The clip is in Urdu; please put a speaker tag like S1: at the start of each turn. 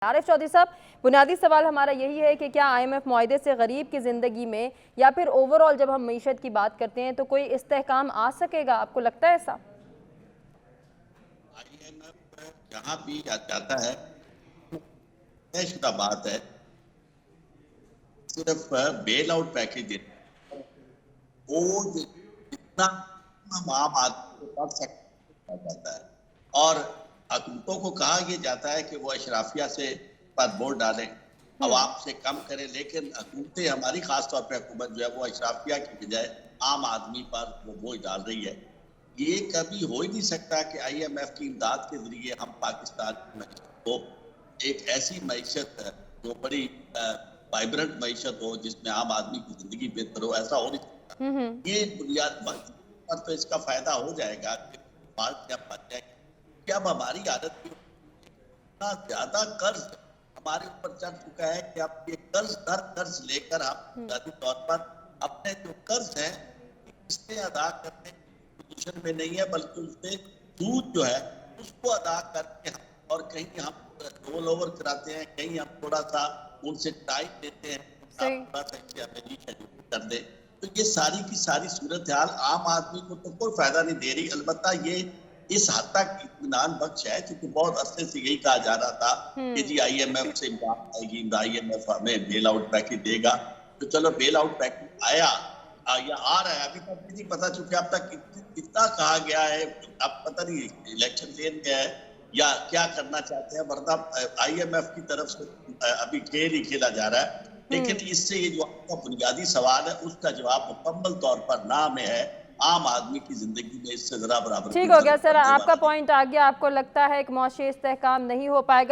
S1: عارف چودھری صاحب، بنیادی سوال ہمارا یہی ہے کہ کیا IMF معاہدے سے غریب کی زندگی میں یا پھر اوورآل جب ہم معیشت کی بات کرتے ہیں تو کوئی استحکام آ سکے گا؟ آپ کو لگتا ہے ایسا؟
S2: IMF جہاں بھی جاتا ہے طے شدہ بات ہے، صرف بیل آؤٹ پیکج دیتا ہے وہ جتنا ہم عام آدمی کو کر سکتا جاتا ہے، اور حکومتوں کو کہا یہ جاتا ہے کہ وہ اشرافیہ سے پر بورڈ ڈالیں، عوام سے کم کریں، لیکن حکومتیں ہماری خاص طور پہ حکومت جو ہے وہ اشرافیہ کی بجائے عام آدمی پر وہ بوجھ ڈال رہی ہے۔ یہ کبھی ہو ہی نہیں سکتا کہ IMF کی امداد کے ذریعے ہم پاکستان کی معیشت کو ایک ایسی معیشت جو بڑی وائبرنٹ معیشت ہو جس میں عام آدمی کی زندگی بہتر ہو، ایسا ہو نہیں سکتا۔ یہ بنیاد پر تو اس کا فائدہ ہو جائے گا کہ بات جب بن جائے گی کہ اب ہماری عادت بھی اتنا زیادہ قرض ہمارے اوپر چڑھ چکا ہے کہ اب یہ قرض در قرض لے کر ہم بنیادی طور پر اپنے جو قرض ہیں اس سے ادا کرنے کی پوزیشن میں نہیں ہے، بلکہ اس سے سود جو ہے اس کو ادا کر کے اور کہیں ہم رول اوور کراتے ہیں، کہیں ہم تھوڑا سا ان سے ٹائم لیتے ہیں، آپ تھوڑا سا اس ہمیں کر دیں، تو یہ ساری کی ساری صورتحال عام آدمی کو تو کوئی فائدہ نہیں دے رہی۔ البتہ یہ اس حد تک اطمینان بخش ہے کیونکہ بہت عرصے سے یہی کہا جا رہا تھا کہ جی IMF سے امداد آئے گی، IMF ہمیں بیل آؤٹ پیکج دے گا، تو چلو بیل آؤٹ پیکج آیا یا آ رہا ہے، ابھی تک نہیں پتا، چونکہ اب تک اتنا کہا گیا ہے، اب پتہ نہیں الیکشن دین گیا ہے یا کیا کرنا چاہتے ہیں، ورنہ IMF کی طرف سے ابھی کھیل ہی کھیلا جا رہا ہے۔ لیکن اس سے یہ جو آپ کا بنیادی سوال ہے اس کا جواب مکمل طور پر نہ میں ہے، عام آدمی کی زندگی میں اس سے ذرا برابر
S1: ٹھیک ہو گیا سر، آپ کا پوائنٹ آ گیا۔ آپ کو لگتا ہے کہ معاشی استحکام نہیں ہو پائے گا۔